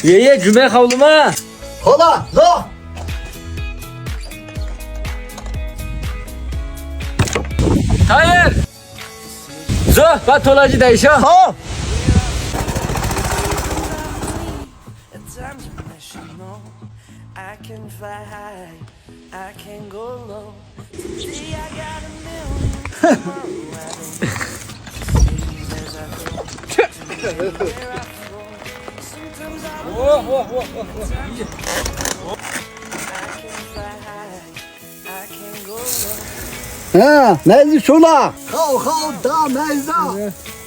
Ye cüme havluma. Hola, zo. Hayır. Zo, bak tolacı değişe. Tamam. I can fly high, I can go low. See, I got a million tomorrow. I don't know. As I go to where I flow. Sometimes I can fly high, I can go low. Ha, mezi şula. Hav da mezda.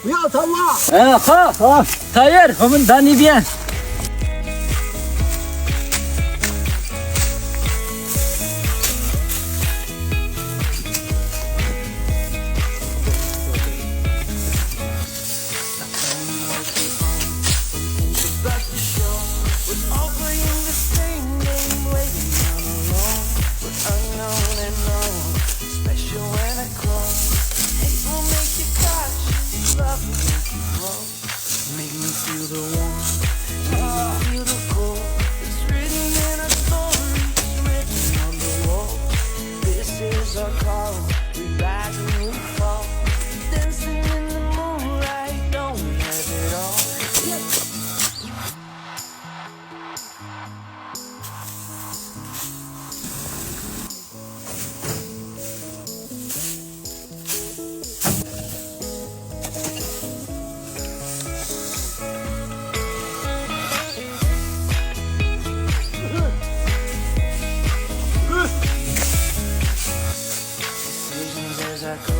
Ya Allah. Ha. Hayır, hemen dani bien. All playing the same game, waiting on alone. We're unknown and known, special when I close. Hate will make you cautious, love will make you grow. Make me feel the warmth, make me feel the cold. It's written in our stories, written on the wall. This is our call, we rise and we fall. Dancing in the moonlight, don't we have it all? Decisions as I go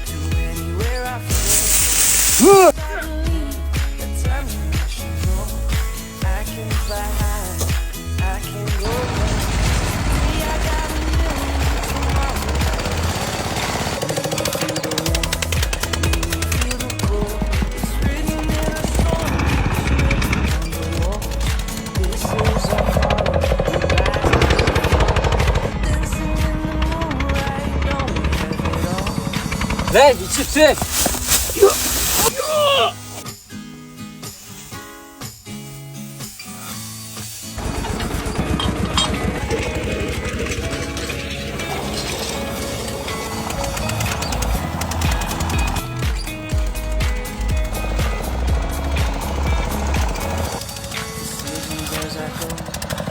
to anywhere I flow. I believe that time's rushing on. I can fly high, I can go low. See, I got a million tomorrow. Make me feel the cold. It's written in our stories, written on the wall. This is our call. We rise and we fall. Dancing in the moonlight, don't we have it all? Ver, içi su. Decisions as I go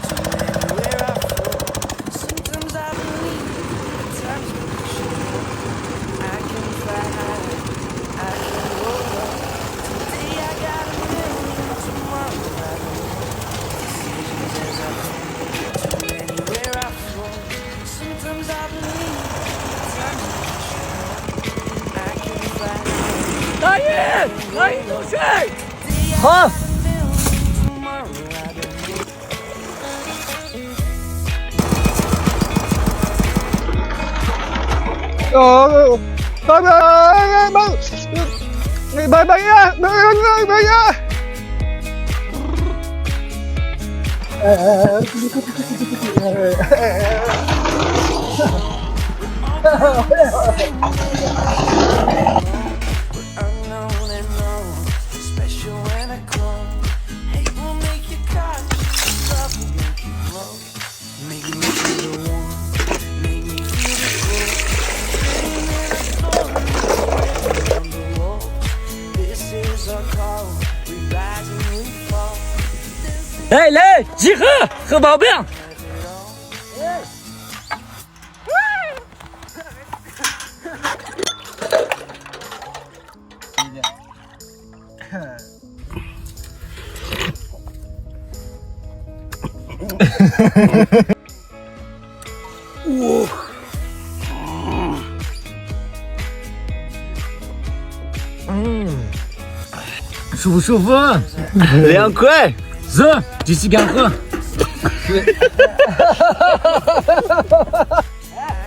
to anywhere I flow. Sometimes I believe that time's rushing on. I can fly high, I can go low. Today I got a million, tomorrow I don't know. Decisions as I go to anywhere I flow. Sometimes I believe that time's rushing on. I can fly high. Hayır. Hayır, dur şey. Today I Ha. got a million, tomorrow I don't know. Bye ya. Unknown and known, special when I clone. Hate will make you cautious, love will make you grow. Make me feel the warmth, make me feel the cold. Written in our stories, written on the wall. This is our call, we rise and we fall. Dancing 来，集合，喝保病。 have it all.舒不舒服？凉快。走，继续干喝。 I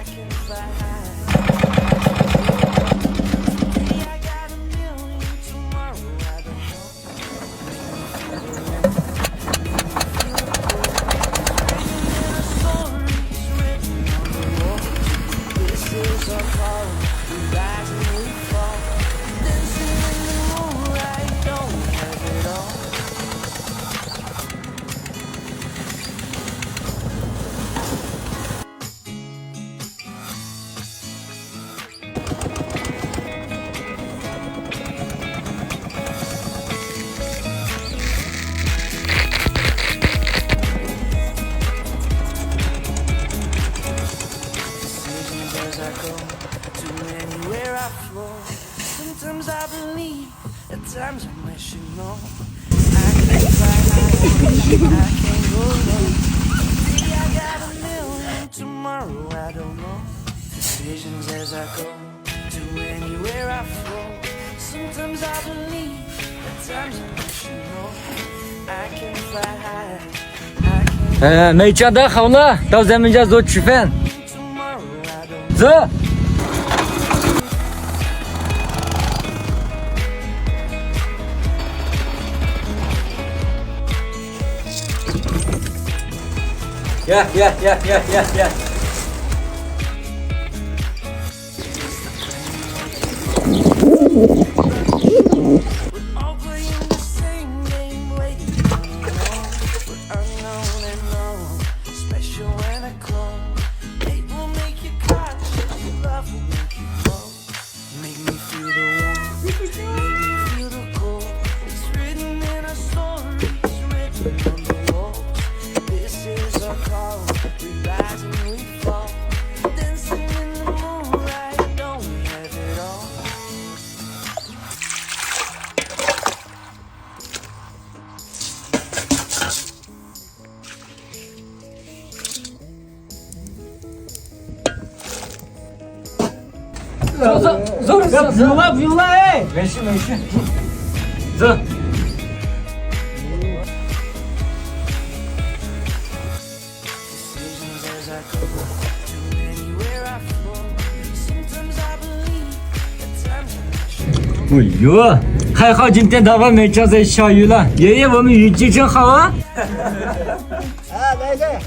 can fly high. Today I got a million, tomorrow I don't know. Written in our stories, written on the wall. This is our call, we rise and we fall. Dancing in the moonlight, don't we have it all? Sometimes I believe, at times I wish you know. I can't fly high, I can't go low. Today I got a million, tomorrow I don't know. Decisions as I go, to anywhere I flow. Sometimes I believe, at times I wish you know. I can fly high, I can't 没讲得好了，到咱们家做吃饭。 tomorrow I don't 走。呀！ all playing the same game, waiting on the wall. We're unknown and known, special when I clone. Hate will make you cautious, love will make you cold. Make me feel the warmth, make me feel the cold. It's written in our stories, written on the walls. This is our call, we rise and we fall. Dancing in the moonlight, don't we have it all?走，不用了，哎，没事。走。 Decisions as I go, to anywhere I flow. Sometimes I believe, at times I wish. 哎呦，还好今天早上没这在下雨了。爷爷，我们运气真好啊！哎，来来。